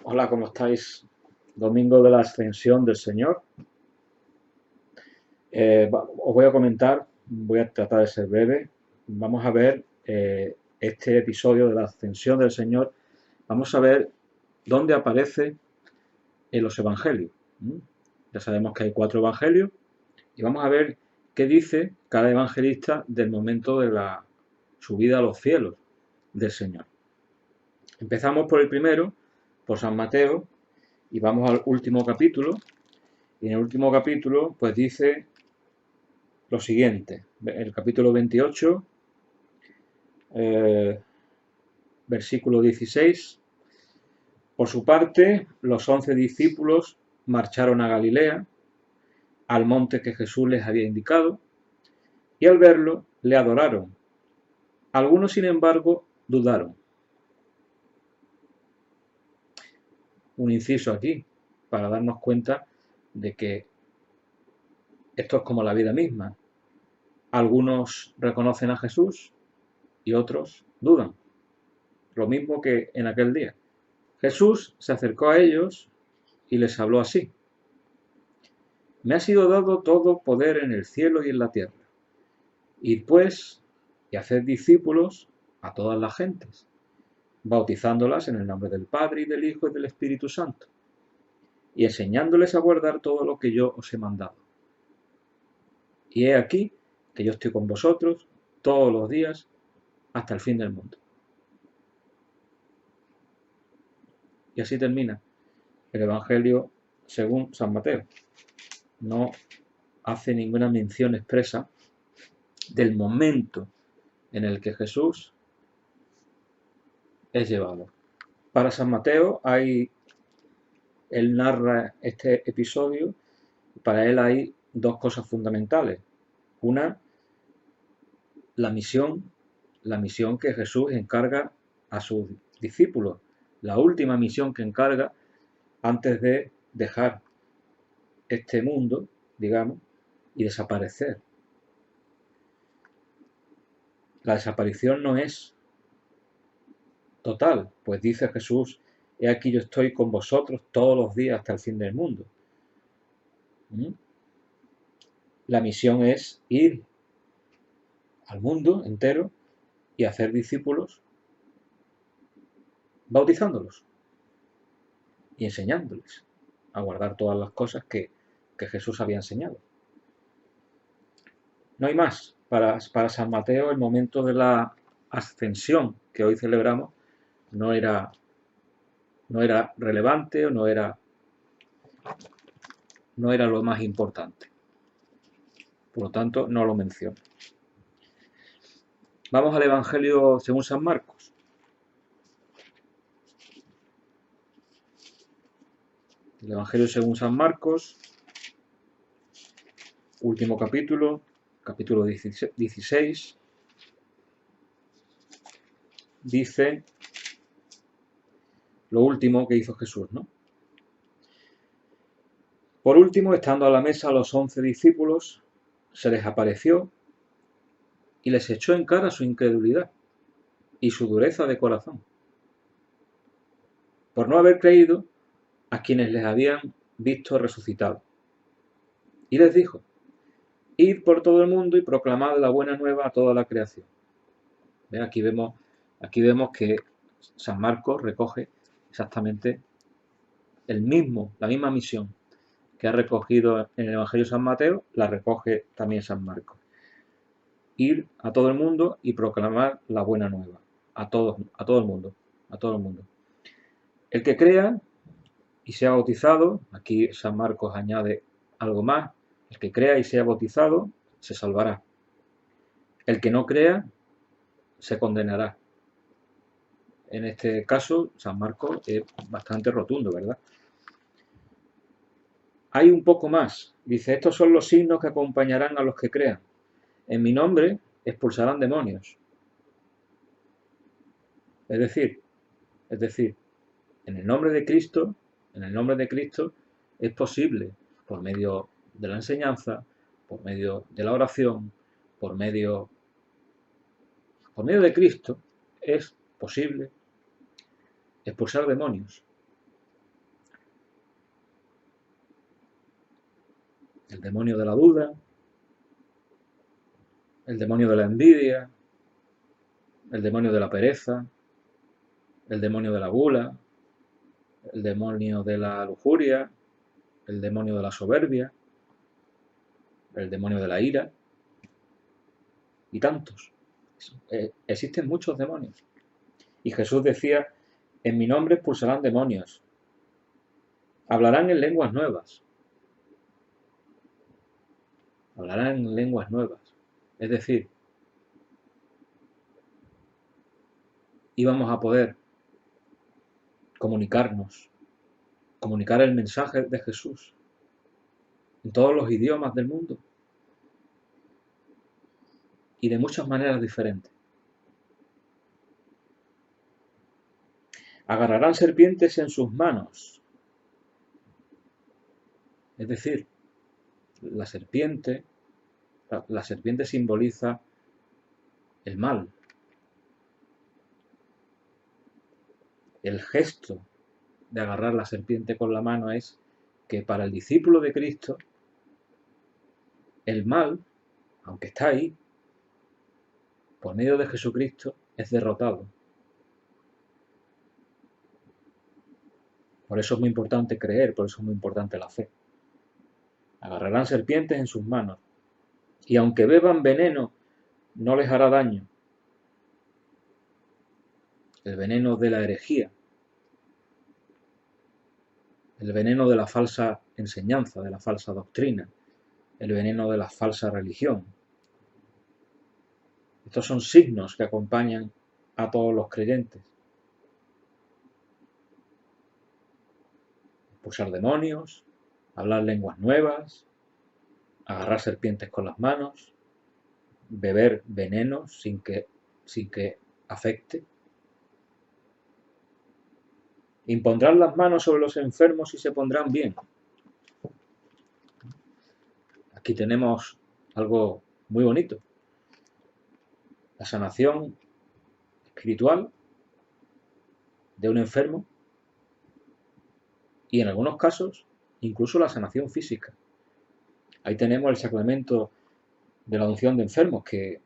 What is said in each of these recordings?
Hola, ¿cómo estáis? Domingo de la Ascensión del Señor. Os voy a comentar, voy a tratar de ser breve. Vamos a ver este episodio de la Ascensión del Señor. Vamos a ver dónde aparece en los Evangelios. ¿Mm? Ya sabemos que hay 4 Evangelios y vamos a ver qué dice cada evangelista del momento de la subida a los cielos del Señor. Empezamos por el primero, por San Mateo, y vamos al último capítulo. Y en el último capítulo, pues dice lo siguiente, el capítulo 28, versículo 16. Por su parte, los 11 discípulos marcharon a Galilea, al monte que Jesús les había indicado, y al verlo le adoraron. Algunos, sin embargo, dudaron. Un inciso aquí, para darnos cuenta de que esto es como la vida misma. Algunos reconocen a Jesús y otros dudan. Lo mismo que en aquel día. Jesús se acercó a ellos y les habló así: Me ha sido dado todo poder en el cielo y en la tierra. Id pues y haced discípulos a todas las gentes, bautizándolas en el nombre del Padre y del Hijo y del Espíritu Santo, y enseñándoles a guardar todo lo que yo os he mandado. Y he aquí que yo estoy con vosotros todos los días hasta el fin del mundo. Y así termina el Evangelio según San Mateo. No hace ninguna mención expresa del momento en el que Jesús es llevado. Para San Mateo él narra este episodio, para él hay 2 cosas fundamentales. Una, la misión que Jesús encarga a sus discípulos, la última misión que encarga antes de dejar este mundo, digamos, y desaparecer. La desaparición no es total, pues dice Jesús: he aquí yo estoy con vosotros todos los días hasta el fin del mundo. La misión es ir al mundo entero y hacer discípulos, bautizándolos y enseñándoles a guardar todas las cosas que Jesús había enseñado. No hay más. Para San Mateo, el momento de la ascensión que hoy celebramos no era relevante o no era lo más importante. Por lo tanto, no lo menciona. Vamos al Evangelio según San Marcos. El Evangelio según San Marcos, último capítulo, capítulo 16, dice lo último que hizo Jesús, ¿no? Por último, estando a la mesa los 11 discípulos, se les apareció y les echó en cara su incredulidad y su dureza de corazón, por no haber creído a quienes les habían visto resucitado. Y les dijo: id por todo el mundo y proclamad la buena nueva a toda la creación. Aquí vemos que San Marcos recoge exactamente la misma misión que ha recogido en el Evangelio de San Mateo, la recoge también San Marcos. Ir a todo el mundo y proclamar la buena nueva a todo el mundo. El que crea y sea bautizado, aquí San Marcos añade algo más: el que crea y sea bautizado se salvará. El que no crea se condenará. En este caso, San Marcos es bastante rotundo, ¿verdad? Hay un poco más. Dice: estos son los signos que acompañarán a los que crean. En mi nombre expulsarán demonios. Es decir, en el nombre de Cristo es posible, por medio de la enseñanza, por medio de la oración, por medio de Cristo, es posible expulsar demonios. el demonio de la duda, el demonio de la envidia, el demonio de la pereza, el demonio de la gula, el demonio de la lujuria, el demonio de la soberbia, el demonio de la ira y tantos. Existen muchos demonios. Y Jesús decía, en mi nombre expulsarán demonios, hablarán en lenguas nuevas. Hablarán en lenguas nuevas. Es decir, íbamos a poder comunicarnos, comunicar el mensaje de Jesús en todos los idiomas del mundo y de muchas maneras diferentes. Agarrarán serpientes en sus manos. Es decir, la serpiente simboliza el mal. El gesto de agarrar la serpiente con la mano es que para el discípulo de Cristo, el mal, aunque está ahí, por medio de Jesucristo, es derrotado. Por eso es muy importante creer, por eso es muy importante la fe. Agarrarán serpientes en sus manos, y aunque beban veneno, no les hará daño. El veneno de la herejía, el veneno de la falsa enseñanza, de la falsa doctrina, el veneno de la falsa religión. Estos son signos que acompañan a todos los creyentes. Expulsar demonios, hablar lenguas nuevas, agarrar serpientes con las manos, beber veneno sin que afecte. Impondrán las manos sobre los enfermos y se pondrán bien. Aquí tenemos algo muy bonito. La sanación espiritual de un enfermo y en algunos casos incluso la sanación física. Ahí tenemos el sacramento de la unción de enfermos que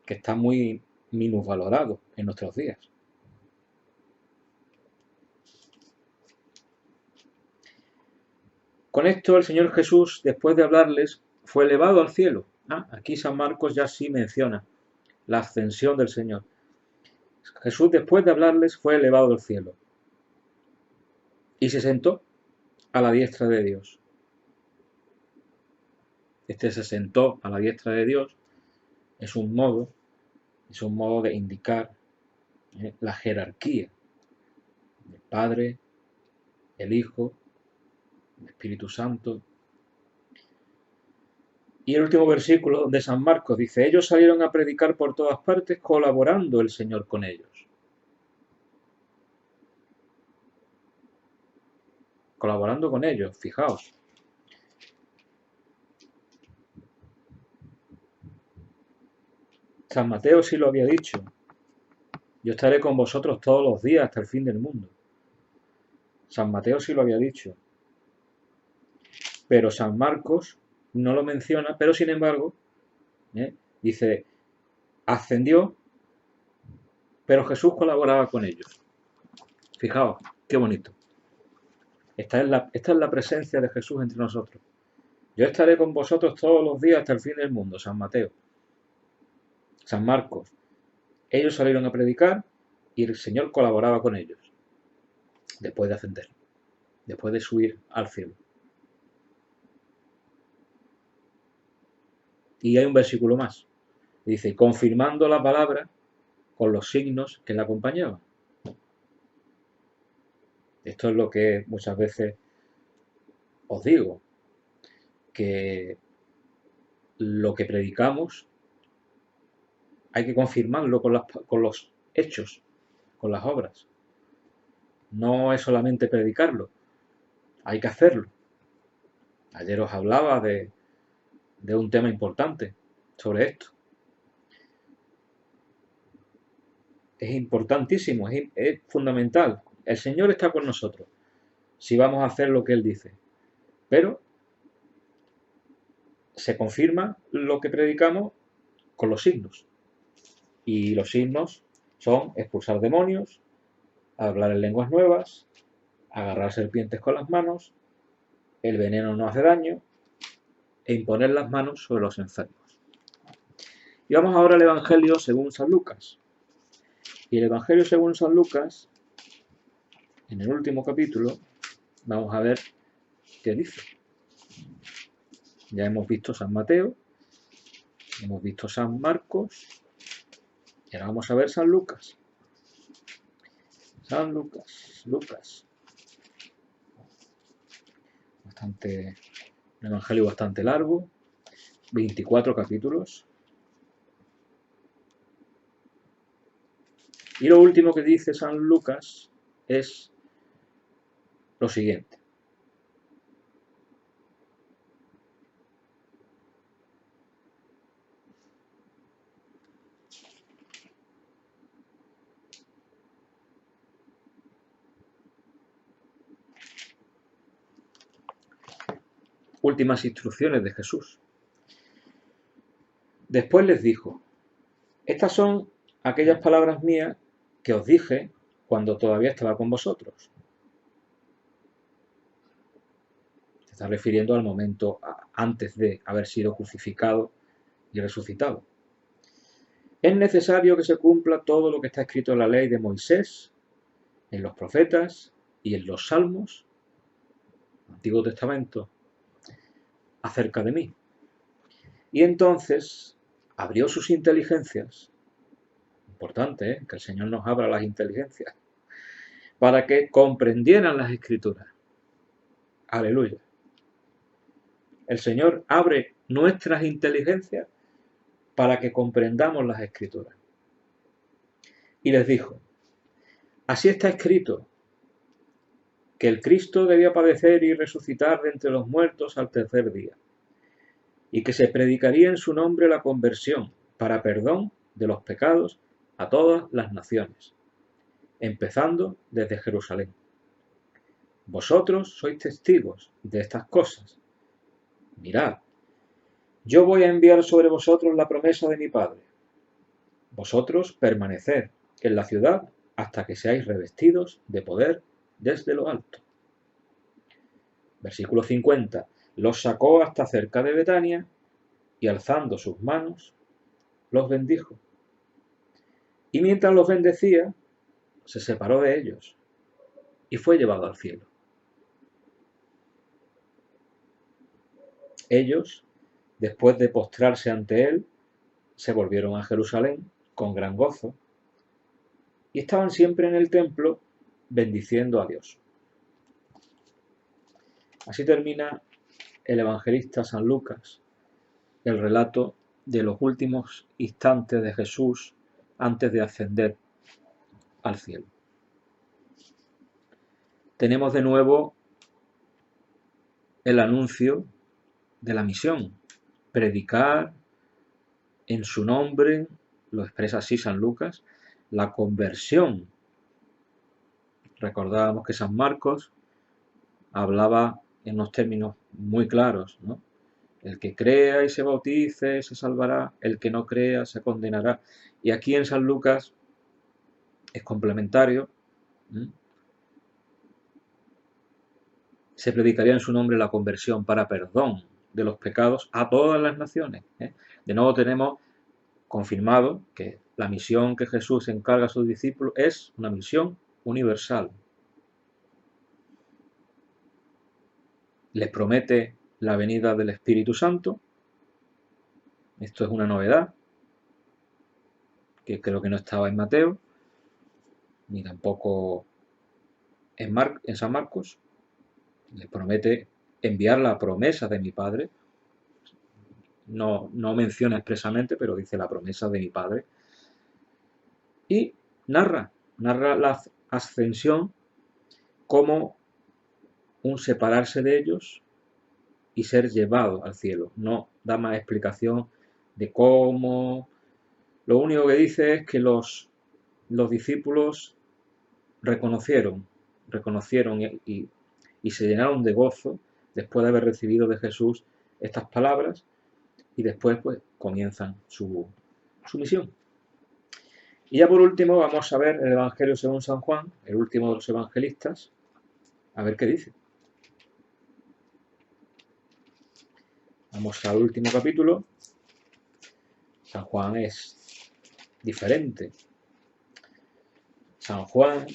está muy minusvalorado en nuestros días. Con esto el Señor Jesús, después de hablarles, fue elevado al cielo. Aquí San Marcos ya sí menciona la ascensión del Señor. Jesús, después de hablarles, fue elevado al cielo y se sentó a la diestra de Dios. Este se sentó a la diestra de Dios es un modo de indicar la jerarquía del Padre, el Hijo, el Espíritu Santo. Y el último versículo de San Marcos dice, ellos salieron a predicar por todas partes colaborando el Señor con ellos. Colaborando con ellos, fijaos. San Mateo sí lo había dicho. Yo estaré con vosotros todos los días hasta el fin del mundo. San Mateo sí lo había dicho. Pero San Marcos no lo menciona, pero sin embargo, dice, ascendió, pero Jesús colaboraba con ellos. Fijaos, qué bonito. Esta es la presencia de Jesús entre nosotros. Yo estaré con vosotros todos los días hasta el fin del mundo, San Mateo. San Marcos. Ellos salieron a predicar y el Señor colaboraba con ellos. Después de ascender, después de subir al cielo. Y hay un versículo más. Dice, confirmando la palabra con los signos que la acompañaban. Esto es lo que muchas veces os digo, que lo que predicamos hay que confirmarlo con los hechos, con las obras. No es solamente predicarlo, hay que hacerlo. Ayer os hablaba de un tema importante sobre esto. Es importantísimo, es fundamental. El Señor está con nosotros si vamos a hacer lo que Él dice. Pero se confirma lo que predicamos con los signos. Y los signos son expulsar demonios, hablar en lenguas nuevas, agarrar serpientes con las manos, el veneno no hace daño, e imponer las manos sobre los enfermos. Y vamos ahora al Evangelio según San Lucas. Y el Evangelio según San Lucas, en el último capítulo, vamos a ver qué dice. Ya hemos visto San Mateo, hemos visto San Marcos, y ahora vamos a ver San Lucas. San Lucas. Un evangelio bastante largo, 24 capítulos. Y lo último que dice San Lucas es lo siguiente. Últimas instrucciones de Jesús. Después les dijo: estas son aquellas palabras mías que os dije cuando todavía estaba con vosotros. Se está refiriendo al momento antes de haber sido crucificado y resucitado. Es necesario que se cumpla todo lo que está escrito en la ley de Moisés, en los profetas y en los salmos, Antiguo Testamento, acerca de mí. Y entonces abrió sus inteligencias, importante, que el Señor nos abra las inteligencias, para que comprendieran las Escrituras. Aleluya. El Señor abre nuestras inteligencias para que comprendamos las Escrituras. Y les dijo: así está escrito, que el Cristo debía padecer y resucitar de entre los muertos al tercer día, y que se predicaría en su nombre la conversión para perdón de los pecados a todas las naciones, empezando desde Jerusalén. Vosotros sois testigos de estas cosas. Mirad, yo voy a enviar sobre vosotros la promesa de mi Padre. Vosotros permaneced en la ciudad hasta que seáis revestidos de poder desde lo alto. Versículo 50. Los sacó hasta cerca de Betania y alzando sus manos, los bendijo. Y mientras los bendecía, se separó de ellos y fue llevado al cielo. Ellos, después de postrarse ante él, se volvieron a Jerusalén con gran gozo y estaban siempre en el templo bendiciendo a Dios. Así termina el evangelista San Lucas el relato de los últimos instantes de Jesús antes de ascender al cielo. Tenemos de nuevo el anuncio de la misión: predicar en su nombre, lo expresa así San Lucas, la conversión. Recordábamos que San Marcos hablaba en unos términos muy claros, ¿no? El que crea y se bautice se salvará, el que no crea se condenará. Y aquí en San Lucas es complementario. Se predicaría en su nombre la conversión para perdón de los pecados a todas las naciones. De nuevo tenemos confirmado que la misión que Jesús encarga a sus discípulos es una misión universal. Les promete la venida del Espíritu Santo. Esto es una novedad, que creo que no estaba en Mateo, ni tampoco en San Marcos. Les promete enviar la promesa de mi Padre. No menciona expresamente, pero dice la promesa de mi Padre. Y narra la ascensión como un separarse de ellos y ser llevado al cielo. No da más explicación de cómo. Lo único que dice es que los discípulos reconocieron y se llenaron de gozo después de haber recibido de Jesús estas palabras y después pues comienzan su misión. Y ya por último vamos a ver el Evangelio según San Juan, el último de los evangelistas, a ver qué dice. Vamos al último capítulo. San Juan es diferente. San Juan,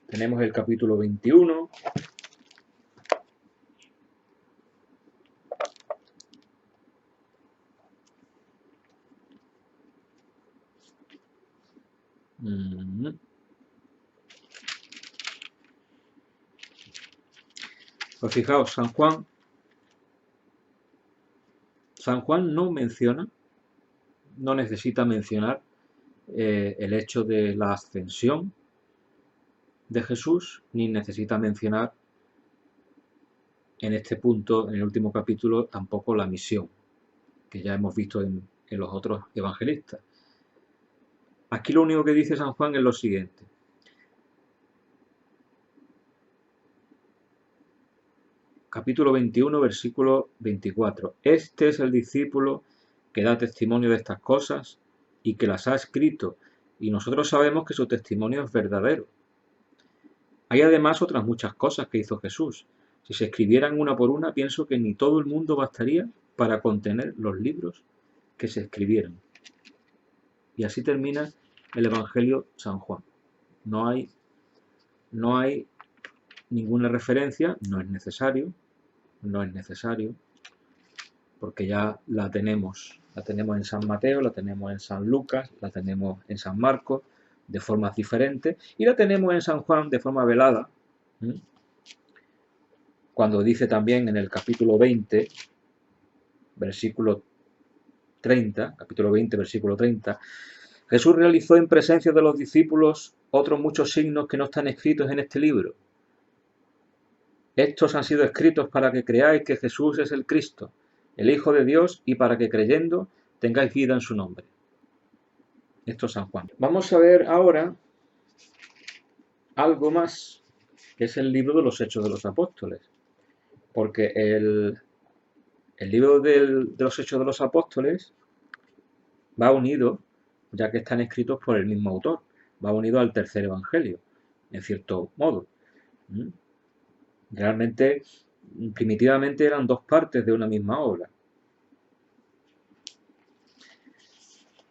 tenemos el capítulo 21. Pues fijaos, San Juan no menciona, no necesita mencionar el hecho de la ascensión de Jesús, ni necesita mencionar en este punto, en el último capítulo, tampoco la misión, que ya hemos visto en los otros evangelistas. Aquí lo único que dice San Juan es lo siguiente. Capítulo 21, versículo 24. Este es el discípulo que da testimonio de estas cosas y que las ha escrito, y nosotros sabemos que su testimonio es verdadero. Hay además otras muchas cosas que hizo Jesús. Si se escribieran una por una, pienso que ni todo el mundo bastaría para contener los libros que se escribieran. Y así termina el Evangelio San Juan. No hay ninguna referencia, no es necesario, porque ya la tenemos en San Mateo, la tenemos en San Lucas, la tenemos en San Marcos, de formas diferentes, y la tenemos en San Juan de forma velada, cuando dice también en el capítulo 20, versículo 30, capítulo 20, versículo 30, Jesús realizó en presencia de los discípulos otros muchos signos que no están escritos en este libro. Estos han sido escritos para que creáis que Jesús es el Cristo, el Hijo de Dios, y para que creyendo tengáis vida en su nombre. Esto es San Juan. Vamos a ver ahora algo más, que es el libro de los Hechos de los Apóstoles. Porque el libro de los Hechos de los Apóstoles va unido, ya que están escritos por el mismo autor, va unido al tercer evangelio, en cierto modo. Realmente, primitivamente eran dos partes de una misma obra.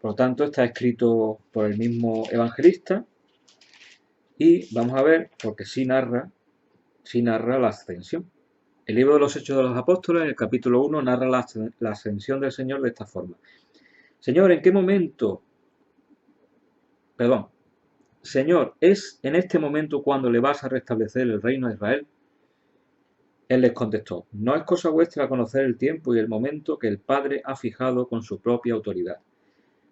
Por lo tanto, está escrito por el mismo evangelista y vamos a ver, porque sí narra la ascensión. El libro de los Hechos de los Apóstoles, en el capítulo 1, narra la ascensión del Señor de esta forma. Señor, ¿en qué momento? Perdón. Señor, ¿es en este momento cuando le vas a restablecer el reino a Israel? Él les contestó, no es cosa vuestra conocer el tiempo y el momento que el Padre ha fijado con su propia autoridad.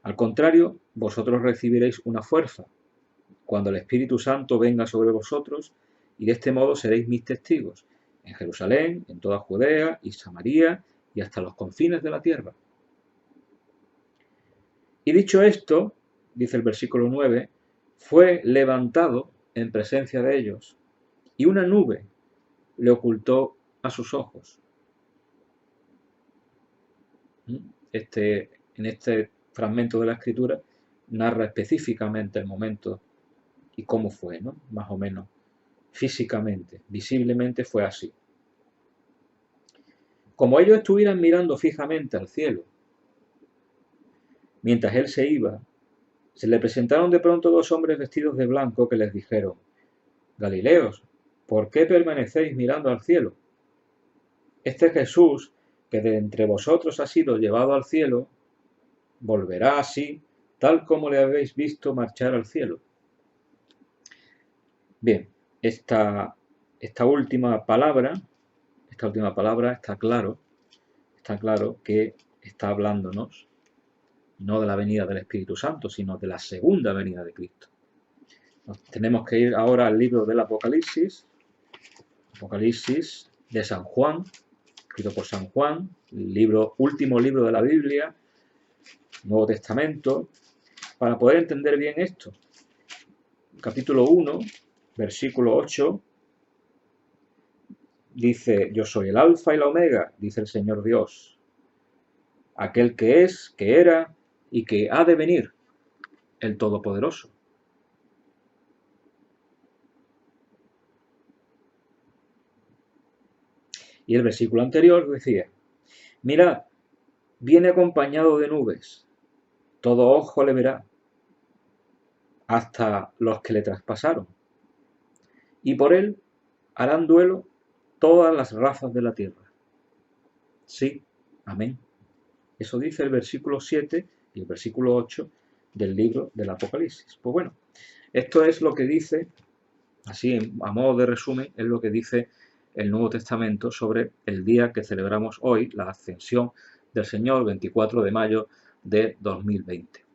Al contrario, vosotros recibiréis una fuerza cuando el Espíritu Santo venga sobre vosotros, y de este modo seréis mis testigos en Jerusalén, en toda Judea y Samaria y hasta los confines de la tierra. Y dicho esto, dice el versículo 9, fue levantado en presencia de ellos, y una nube le ocultó a sus ojos. En este fragmento de la Escritura narra específicamente el momento y cómo fue, ¿no? Más o menos, físicamente, visiblemente fue así. Como ellos estuvieran mirando fijamente al cielo, mientras él se iba, se le presentaron de pronto dos hombres vestidos de blanco que les dijeron, Galileos, ¿por qué permanecéis mirando al cielo? Este Jesús, que de entre vosotros ha sido llevado al cielo, volverá así, tal como le habéis visto marchar al cielo. Bien, esta última palabra está claro que está hablándonos no de la venida del Espíritu Santo, sino de la segunda venida de Cristo. Tenemos que ir ahora al libro del Apocalipsis de San Juan, escrito por San Juan, el último libro de la Biblia, Nuevo Testamento, para poder entender bien esto. Capítulo 1, versículo 8, dice, yo soy el alfa y la omega, dice el Señor Dios, aquel que es, que era y que ha de venir, el Todopoderoso. Y el versículo anterior decía, mirad, viene acompañado de nubes, todo ojo le verá, hasta los que le traspasaron, y por él harán duelo todas las razas de la tierra. Sí, amén. Eso dice el versículo 7 y el versículo 8 del libro del Apocalipsis. Pues bueno, esto es lo que dice, así a modo de resumen, es lo que dice el Nuevo Testamento sobre el día que celebramos hoy, la ascensión del Señor, 24 de mayo de 2020.